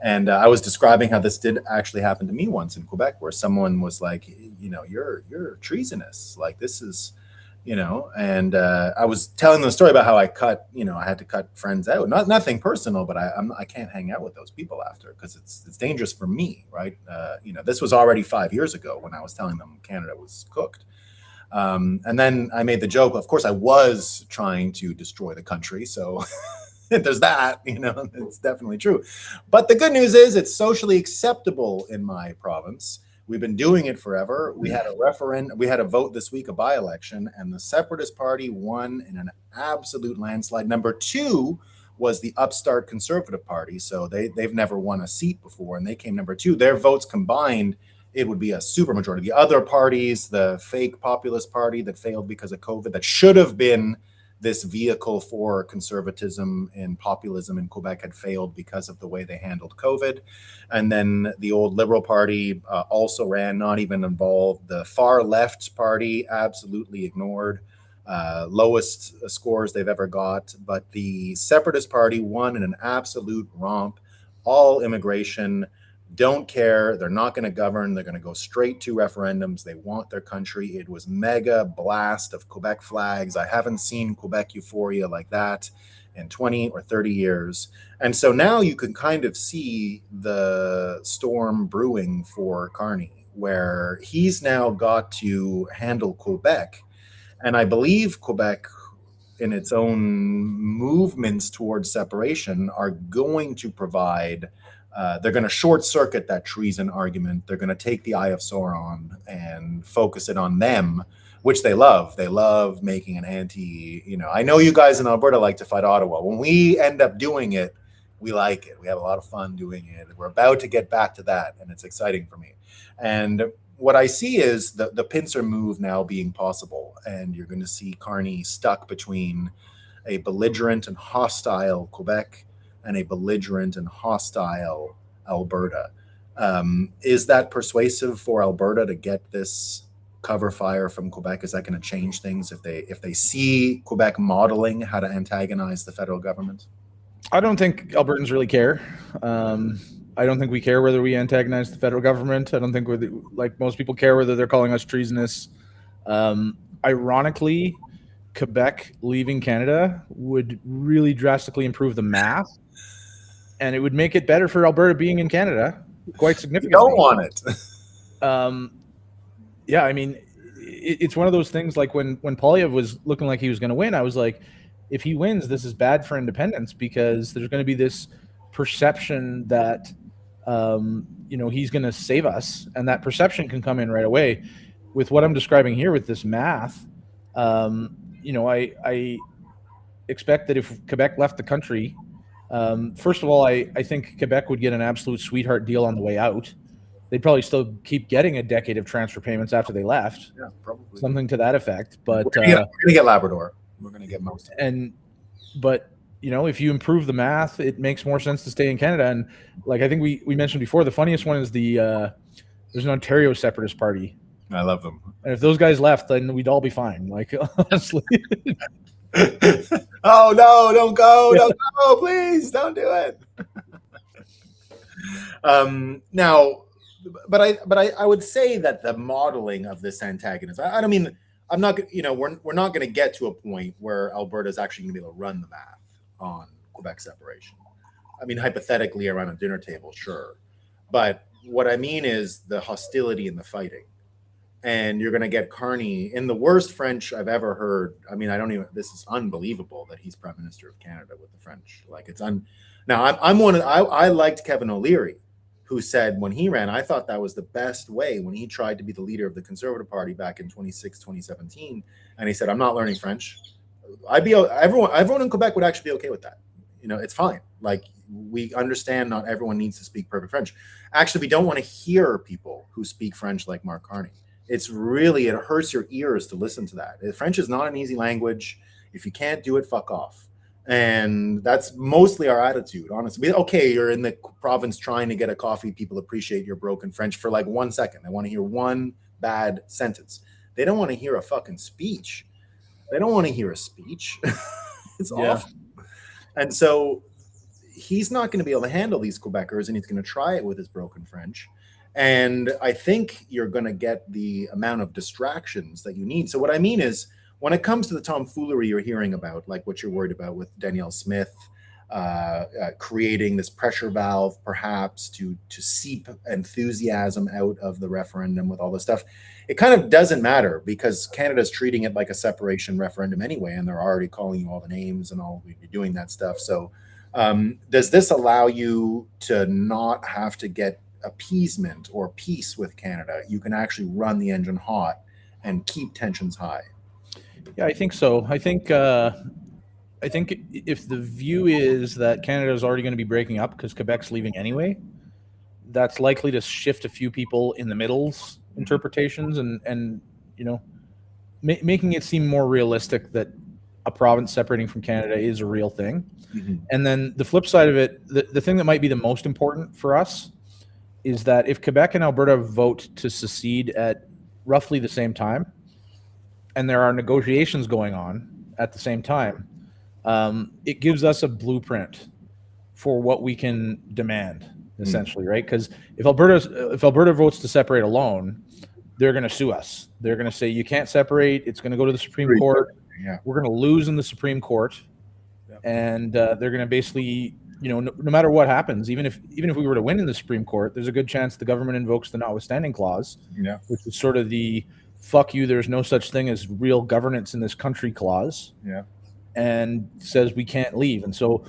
And I was describing how this did actually happen to me once in Quebec, where someone was like, you're treasonous. Like this is, and I was telling them the story about how I had to cut friends out. Nothing personal, but I can't hang out with those people after because it's dangerous for me, right? This was already 5 years ago when I was telling them Canada was cooked. And then I made the joke. Of course, I was trying to destroy the country, so there's that. It's definitely true. But the good news is it's socially acceptable in my province. We've been doing it forever. We had a referendum. We had a vote this week, a by-election, and the Separatist Party won in an absolute landslide. Number two was the upstart Conservative Party. So they've never won a seat before, and they came number two. Their votes combined, it would be a supermajority. The other parties, the fake populist party that failed because of COVID, that should have been this vehicle for conservatism and populism in Quebec, had failed because of the way they handled COVID. And then the old Liberal Party also ran, not even involved. The far left party absolutely ignored. Lowest scores they've ever got. But the Separatist Party won in an absolute romp. All immigration, don't care. They're not going to govern. They're going to go straight to referendums. They want their country. It was mega blast of Quebec flags. I haven't seen Quebec euphoria like that in 20 or 30 years. And so now you can kind of see the storm brewing for Carney, where he's now got to handle Quebec. And I believe Quebec, in its own movements towards separation, are going to provide they're going to short circuit that treason argument. They're going to take the Eye of Sauron and focus it on them, which they love. They love making an I know you guys in Alberta like to fight Ottawa. When we end up doing it, we like it. We have a lot of fun doing it. We're about to get back to that, and it's exciting for me. And what I see is the pincer move now being possible, and you're going to see Carney stuck between a belligerent and hostile Quebec and a belligerent and hostile Alberta. Is that persuasive for Alberta to get this cover fire from Quebec? Is that going to change things if they see Quebec modeling how to antagonize the federal government? I don't think Albertans really care. I don't think we care whether we antagonize the federal government. I don't think like most people care whether they're calling us treasonous. Ironically, Quebec leaving Canada would really drastically improve the math, and it would make it better for Alberta being in Canada quite significantly. You don't want it. Yeah, I mean, it's one of those things like when Poilievre was looking like he was going to win, I was like, if he wins, this is bad for independence because there's going to be this perception that, he's going to save us. And that perception can come in right away. With what I'm describing here with this math, I expect that if Quebec left the country, first of all, I think Quebec would get an absolute sweetheart deal on the way out. They'd probably still keep getting a decade of transfer payments after they left. Yeah, probably. Something to that effect. But we're going to get Labrador. We're going to get most of it. But if you improve the math, it makes more sense to stay in Canada. And like I think we mentioned before, the funniest one is there's an Ontario Separatist Party. I love them. And if those guys left, then we'd all be fine. Like, honestly. Oh no! Don't go! Don't go! Please don't do it. Now, but I would say that the modeling of this antagonism. I don't mean I'm not. We're not going to get to a point where Alberta is actually going to be able to run the math on Quebec separation. I mean, hypothetically, around a dinner table, sure, but what I mean is the hostility and the fighting. And you're going to get Carney in the worst French I've ever heard. I mean, this is unbelievable that he's Prime Minister of Canada with the French. Like it's now I'm one of, I liked Kevin O'Leary, who said when he ran, I thought that was the best way when he tried to be the leader of the Conservative Party back in 2017. And he said, I'm not learning French. Everyone in Quebec would actually be okay with that. It's fine. Like, we understand not everyone needs to speak perfect French. Actually, we don't want to hear people who speak French like Mark Carney. It hurts your ears to listen to that. French is not an easy language. If you can't do it, fuck off. And that's mostly our attitude, honestly. Okay, you're in the province trying to get a coffee. People appreciate your broken French for like 1 second. They want to hear one bad sentence. They don't want to hear a fucking speech. They don't want to hear a speech. It's awful. And so he's not going to be able to handle these Quebecers, and he's going to try it with his broken French. And I think you're going to get the amount of distractions that you need. So what I mean is, when it comes to the tomfoolery you're hearing about, like what you're worried about with Danielle Smith, creating this pressure valve, perhaps to seep enthusiasm out of the referendum with all this stuff, it kind of doesn't matter, because Canada's treating it like a separation referendum anyway, and they're already calling you all the names and all doing that stuff. So does this allow you to not have to get appeasement or peace with Canada? You can actually run the engine hot and keep tensions high. Yeah, I think so. I think if the view is that Canada is already going to be breaking up because Quebec's leaving anyway, that's likely to shift a few people in the middle's interpretations and making it seem more realistic that a province separating from Canada is a real thing. Mm-hmm. And then the flip side of it, the thing that might be the most important for us is that if Quebec and Alberta vote to secede at roughly the same time, and there are negotiations going on at the same time, it gives us a blueprint for what we can demand, essentially, right? Because if Alberta votes to separate alone, they're going to sue us. They're going to say, you can't separate. It's going to go to the Supreme Court. Yeah. We're going to lose in the Supreme Court. Yep. And they're going to basically, no matter what happens, even if we were to win in the Supreme Court, there's a good chance the government invokes the notwithstanding clause, which is sort of the fuck you, there's no such thing as real governance in this country clause, and says we can't leave. And so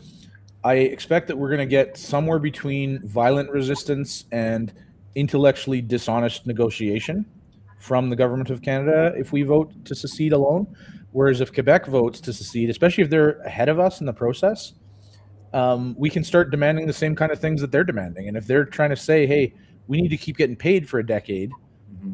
I expect that we're going to get somewhere between violent resistance and intellectually dishonest negotiation from the government of Canada if we vote to secede alone. Whereas if Quebec votes to secede, especially if they're ahead of us in the process, we can start demanding the same kind of things that they're demanding. And if they're trying to say, hey, we need to keep getting paid for a decade,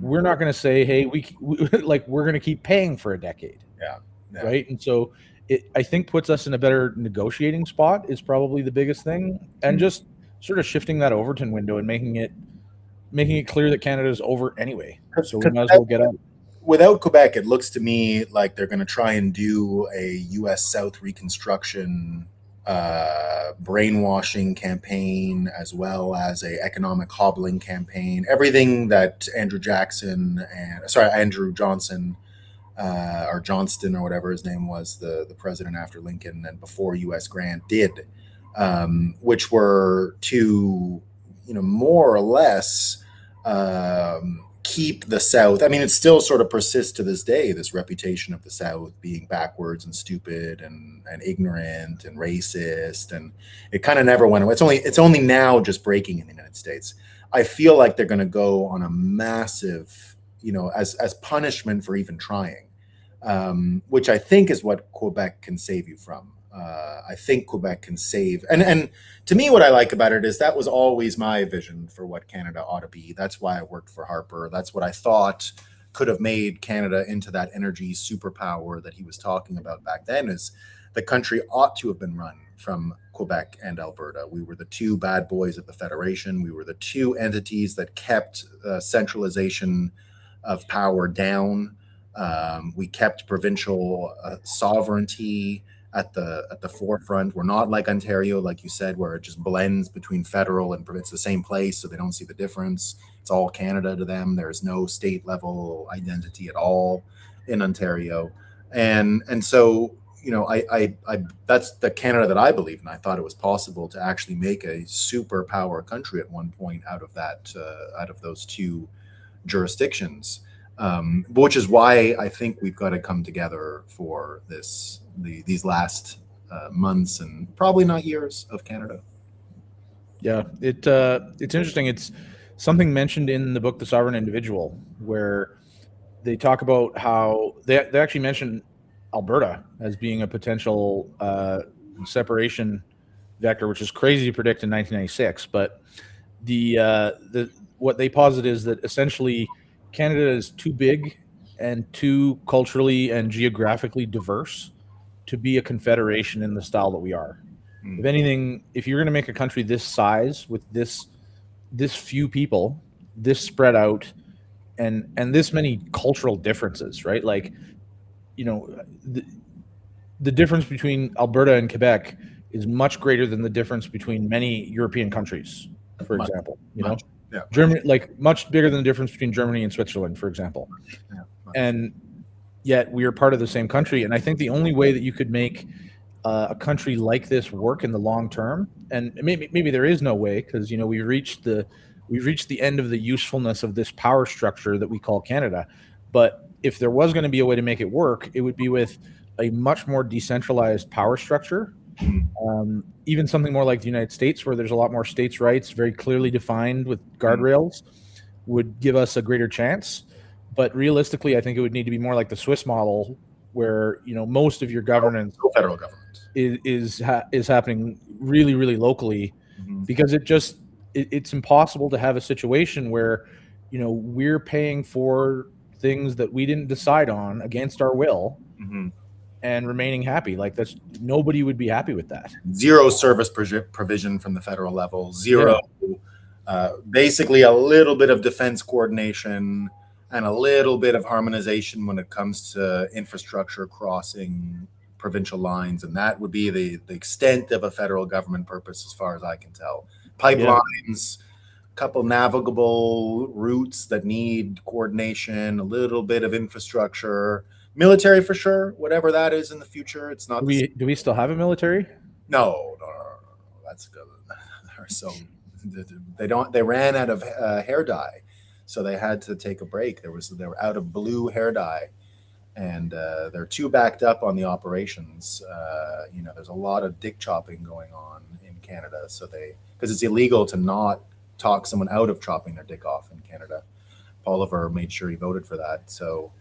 we're not going to say, hey, we're going to keep paying for a decade. Yeah. Right. And so it, I think, puts us in a better negotiating spot is probably the biggest thing. And just sort of shifting that Overton window and making it clear that Canada is over anyway. So we might as well get out. Without Quebec, it looks to me like they're going to try and do a U.S. South reconstruction brainwashing campaign, as well as a economic hobbling campaign. Everything that Andrew Johnson or Johnston or whatever his name was, the president after Lincoln and before U.S. Grant did, which were to more or less keep the South. I mean, it still sort of persists to this day, this reputation of the South being backwards and stupid and ignorant and racist, and it kind of never went away. It's only now just breaking in the United States. I feel like they're going to go on a massive, as punishment for even trying, which I think is what Quebec can save you from. I think Quebec can save. And to me, what I like about it is that was always my vision for what Canada ought to be. That's why I worked for Harper. That's what I thought could have made Canada into that energy superpower that he was talking about back then, is the country ought to have been run from Quebec and Alberta. We were the two bad boys of the Federation. We were the two entities that kept centralization of power down. We kept provincial sovereignty at the forefront. We're not like Ontario, like you said, where it just blends between federal and it's the same place, so they don't see the difference. It's all Canada to them. There's no state level identity at all in Ontario, and so I that's the Canada that I believe in. I thought it was possible to actually make a superpower country at one point out of those two jurisdictions. Which is why I think we've got to come together for these last months and probably not years of Canada. Yeah, it's interesting. It's something mentioned in the book, The Sovereign Individual, where they talk about how they actually mention Alberta as being a potential separation vector, which is crazy to predict in 1996. But the what they posit is that essentially Canada is too big and too culturally and geographically diverse to be a confederation in the style that we are. If anything, if you're going to make a country this size with this few people, this spread out, and this many cultural differences, right? Like, you know, the difference between Alberta and Quebec is much greater than the difference between many European countries, for Much, example. much, yeah, Germany, like much bigger than the difference between Germany and Switzerland, for example. yeah, much. And yet we are part of the same country. And I think the only way that you could make a country like this work in the long term, and maybe there is no way, because we've reached the end of the usefulness of this power structure that we call Canada. But if there was going to be a way to make it work, it would be with a much more decentralized power structure. Even something more like the United States, where there's a lot more states' rights very clearly defined with guardrails, would give us a greater chance. But realistically, I think it would need to be more like the Swiss model, where most of your governance Federal government is happening really, really locally, because it's impossible to have a situation where we're paying for things that we didn't decide on against our will and remaining happy. Like, that's, nobody would be happy with that. Zero service provision from the federal level. Zero. Basically a little bit of defense coordination and a little bit of harmonization when it comes to infrastructure crossing provincial lines, and that would be the extent of a federal government purpose as far as I can tell. Pipelines, a couple navigable routes that need coordination, a little bit of infrastructure, military for sure, whatever that is in the future. It's not. Do we still have a military? No. That's good. So they ran out of hair dye, so they had to take a break. They were out of blue hair dye, and they're too backed up on the operations. There's a lot of dick chopping going on in Canada, so because it's illegal to not talk someone out of chopping their dick off in Canada. Oliver made sure he voted for that. So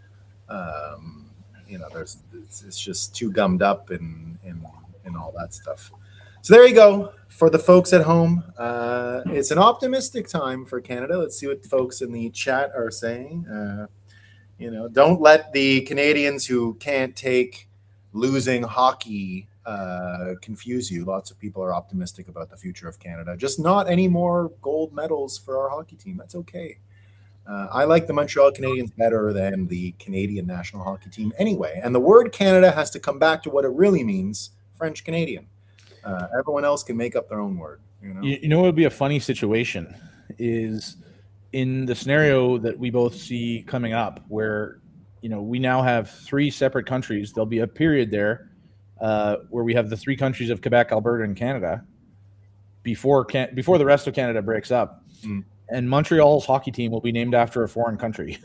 it's just too gummed up in all that stuff. So there you go. For the folks at home, it's an optimistic time for Canada. Let's see what folks in the chat are saying. Don't let the Canadians who can't take losing hockey confuse you. Lots of people are optimistic about the future of Canada. Just not any more gold medals for our hockey team. That's okay. I like the Montreal Canadiens better than the Canadian national hockey team anyway. And the word Canada has to come back to what it really means, French Canadian. Everyone else can make up their own word. What would be a funny situation is in the scenario that we both see coming up, where we now have three separate countries. There'll be a period there where we have the three countries of Quebec, Alberta, and Canada before the rest of Canada breaks up. And Montreal's hockey team will be named after a foreign country.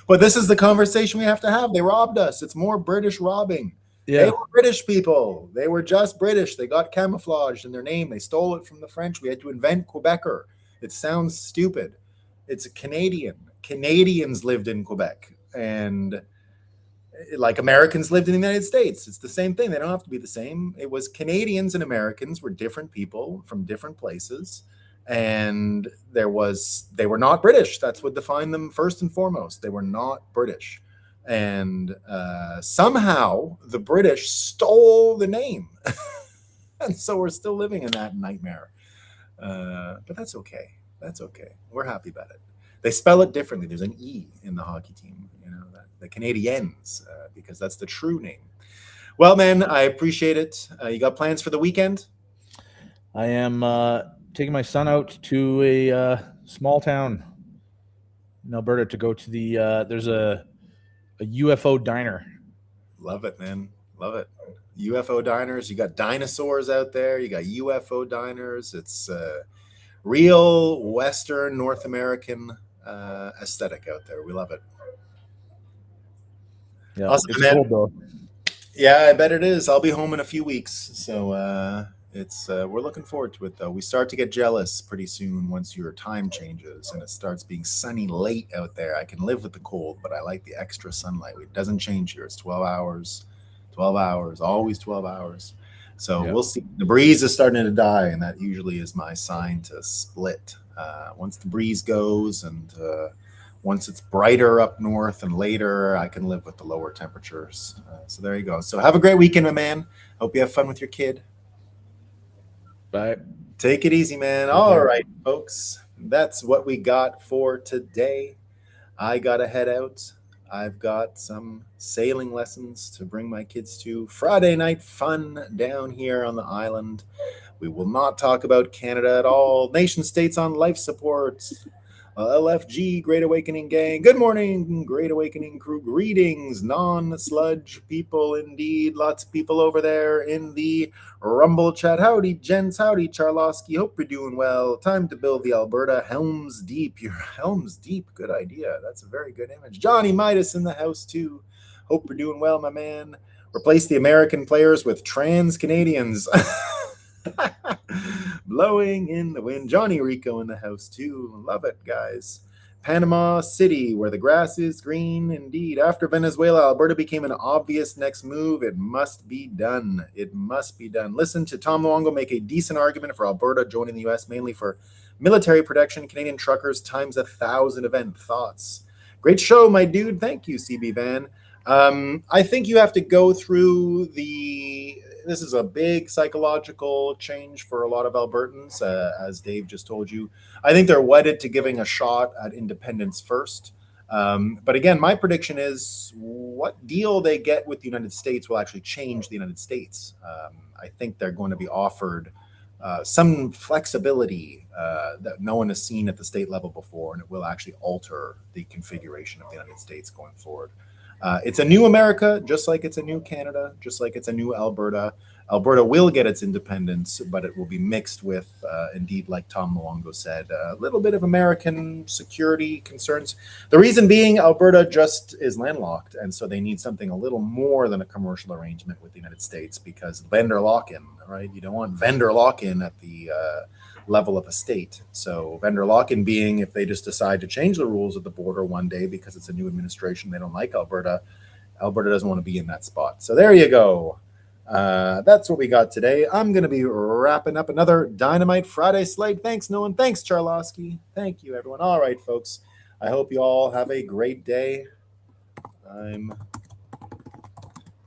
But this is the conversation we have to have. They robbed us. It's more British robbing. Yeah. They were British people. They were just British. They got camouflaged in their name. They stole it from the French. We had to invent Quebecer. It sounds stupid. It's a Canadian. Canadians lived in Quebec. And like Americans lived in the United States. It's the same thing. They don't have to be the same. It was Canadians and Americans were different people from different places. And they were not British. That's what defined them first and foremost. They were not British. And somehow the British stole the name. And so we're still living in that nightmare. But that's okay. That's okay. We're happy about it. They spell it differently. There's an E in the hockey team, the Canadiens, because that's the true name. Well, man, I appreciate it. You got plans for the weekend? I am taking my son out to a small town in Alberta to go to there's a UFO diner. Love it, man. Love it. UFO diners. You got dinosaurs out there. You got UFO diners. It's real Western North American aesthetic out there. We love it. Yeah, awesome, it's man. cold though. Yeah, I bet it is. I'll be home in a few weeks, so It's we're looking forward to it though. We start to get jealous pretty soon once your time changes and it starts being sunny late out there. I can live with the cold, but I like the extra sunlight. It doesn't change here. It's 12 hours, always 12 hours. So Yep. we'll see. The breeze is starting to die, and that usually is my sign to split. Once the breeze goes and once it's brighter up north and later, I can live with the lower temperatures. So there you go. So have a great weekend, my man. Hope you have fun with your kid. Bye. Take it easy, man. Take All care. right, folks. That's what we got for today. I got to head out. I've got some sailing lessons to bring my kids to. Friday night fun down here on the island. We will not talk about Canada at all. Nation states on life support. LFG, Great Awakening Gang. Good morning, Great Awakening crew. Greetings, non-sludge people indeed. Lots of people over there in the Rumble chat. Howdy, gents. Howdy, Charlosky. Hope you're doing well. Time to build the Alberta Helms Deep. Your Helms Deep. Good idea. That's a very good image. Johnny Midas in the house, too. Hope you're doing well, my man. Replace the American players with trans Canadians. Blowing in the wind. Johnny Rico in the house too. Love it, guys. Panama City, where the grass is green indeed. After Venezuela, Alberta became an obvious next move. It must be done. It must be done. Listen to Tom Luongo make a decent argument for Alberta joining the U.S., mainly for military protection. Canadian truckers times 1,000 event. Thoughts? Great show, my dude. Thank you, CB Van. I think you have to go through this is a big psychological change for a lot of Albertans, as Dave just told you. I think they're wedded to giving a shot at independence first. But again, my prediction is what deal they get with the United States will actually change the United States. I think they're going to be offered some flexibility that no one has seen at the state level before, and it will actually alter the configuration of the United States going forward. It's a new America, just like it's a new Canada, just like it's a new Alberta. Alberta will get its independence, but it will be mixed with, indeed, like Tom Luongo said, a little bit of American security concerns. The reason being, Alberta just is landlocked, and so they need something a little more than a commercial arrangement with the United States because vendor lock-in, right? You don't want vendor lock-in at the level of a state. So vendor lock-in being if they just decide to change the rules at the border one day because it's a new administration, they don't like Alberta. Alberta doesn't want to be in that spot. So there you go. That's what we got today. I'm going to be wrapping up another Dynamite Friday slate. Thanks, Nolan. Thanks, Charlosky. Thank you, everyone. All right, folks. I hope you all have a great day. I'm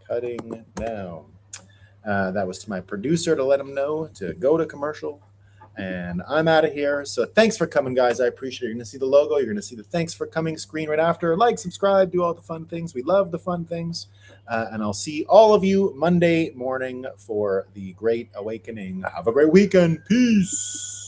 cutting down. That was to my producer to let him know to go to commercial. And I'm out of here. So thanks for coming, guys. I appreciate it. You're going to see the logo. You're going to see the thanks for coming screen right after. Like, subscribe, do all the fun things. We love the fun things. And I'll see all of you Monday morning for the Great Awakening. Have a great weekend. Peace.